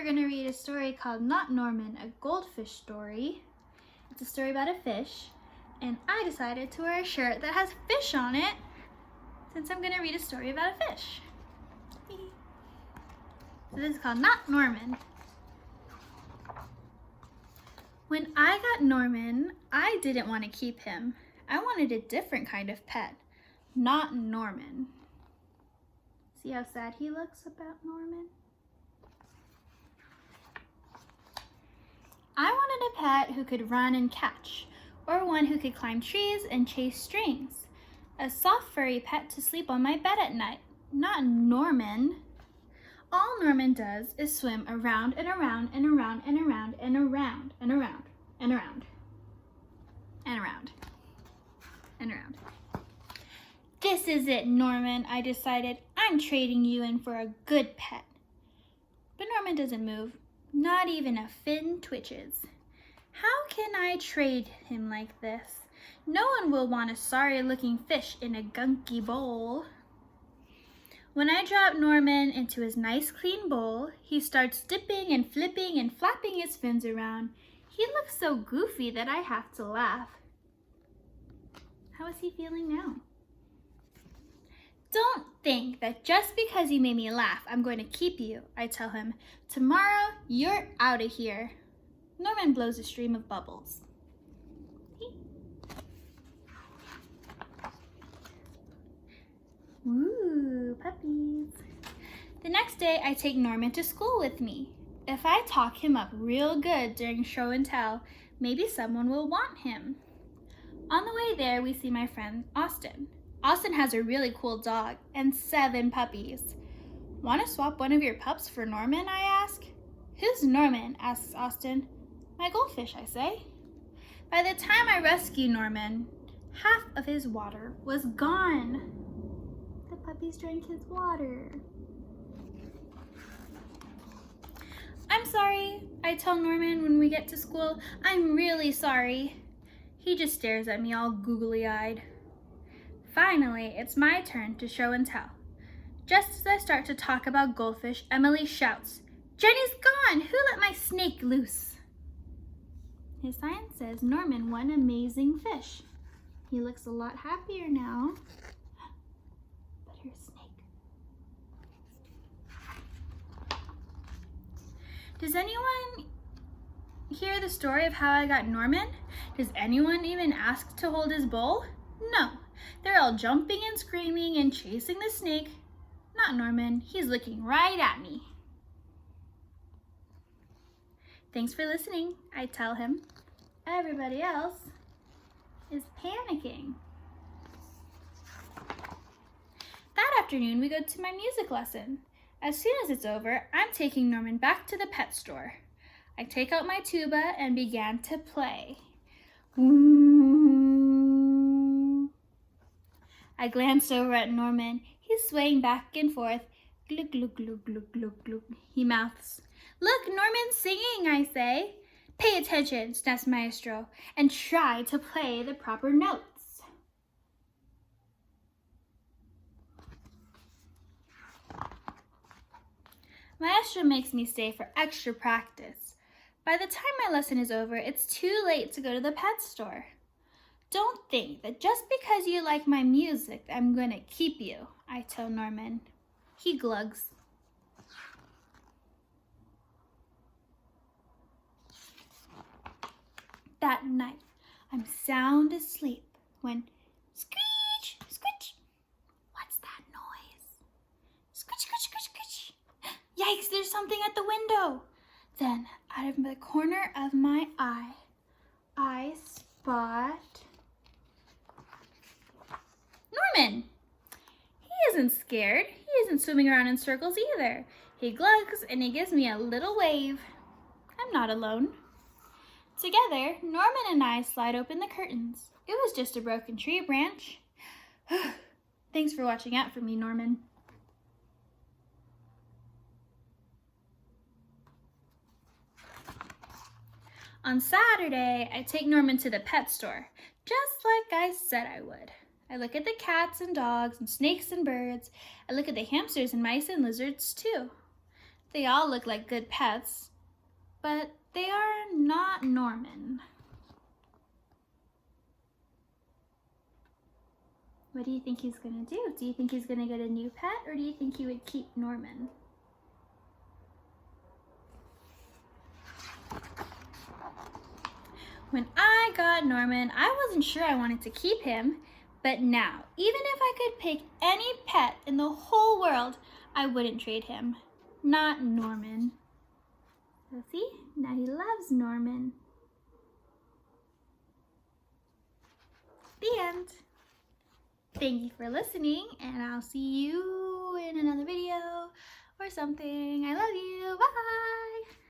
we're going to read a story called Not Norman, a Goldfish story. It's a story about a fish, and I decided to wear a shirt that has fish on it since I'm going to read a story about a fish. So this is called Not Norman. When I got Norman, I didn't want to keep him. I wanted a different kind of pet, not Norman. See how sad he looks about Norman? I wanted a pet who could run and catch, or one who could climb trees and chase strings. A soft furry pet to sleep on my bed at night, not Norman. All Norman does is swim around and around and around and around and around and around and around and around and around. This is it, Norman, I decided. I'm trading you in for a good pet. But Norman doesn't move. Not even a fin twitches. How can I trade him like this? No one will want a sorry-looking fish in a gunky bowl. When I drop Norman into his nice clean bowl, he starts dipping and flipping and flapping his fins around. He looks so goofy that I have to laugh. How is he feeling now? Don't think that just because you made me laugh, I'm going to keep you, I tell him. Tomorrow, you're out of here. Norman blows a stream of bubbles. Ooh, puppies. The next day, I take Norman to school with me. If I talk him up real good during show and tell, maybe someone will want him. On the way there, we see my friend Austin. Austin has a really cool dog and 7 puppies. Want to swap one of your pups for Norman, I ask? Who's Norman, asks Austin. My goldfish, I say. By the time I rescue Norman, half of his water was gone. The puppies drank his water. I'm sorry, I tell Norman when we get to school. I'm really sorry. He just stares at me all googly-eyed. Finally, it's my turn to show and tell. Just as I start to talk about Goldfish, Emily shouts, Jenny's gone! Who let my snake loose? His sign says Norman won amazing fish. He looks a lot happier now. But here's Snake. Does anyone hear the story of how I got Norman? Does anyone even ask to hold his bowl? No. They're all jumping and screaming and chasing the snake. Not Norman. He's looking right at me. Thanks for listening, I tell him. Everybody else is panicking. That afternoon, we go to my music lesson. As soon as it's over, I'm taking Norman back to the pet store. I take out my tuba and began to play. I glance over at Norman. He's swaying back and forth. Glug, glug, glug, glug, glug, glug. He mouths. Look, Norman's singing, I say. Pay attention, snaps Maestro, and try to play the proper notes. Maestro makes me stay for extra practice. By the time my lesson is over, it's too late to go to the pet store. Don't think that just because you like my music, I'm going to keep you, I tell Norman. He glugs. That night, I'm sound asleep when screech, screech. What's that noise? Screech, screech, screech, screech. Yikes, there's something at the window. Then, out of the corner of my eye, I spot Norman. He isn't scared. He isn't swimming around in circles either. He glugs and he gives me a little wave. I'm not alone. Together, Norman and I slide open the curtains. It was just a broken tree branch. Thanks for watching out for me, Norman. On Saturday, I take Norman to the pet store, just like I said I would. I look at the cats and dogs and snakes and birds. I look at the hamsters and mice and lizards too. They all look like good pets, but they are not Norman. What do you think he's gonna do? Do you think he's gonna get a new pet, or do you think he would keep Norman? When I got Norman, I wasn't sure I wanted to keep him, but now, even if I could pick any pet in the whole world, I wouldn't trade him. Not Norman. So see, now he loves Norman. The end. Thank you for listening, and I'll see you in another video or something. I love you. Bye!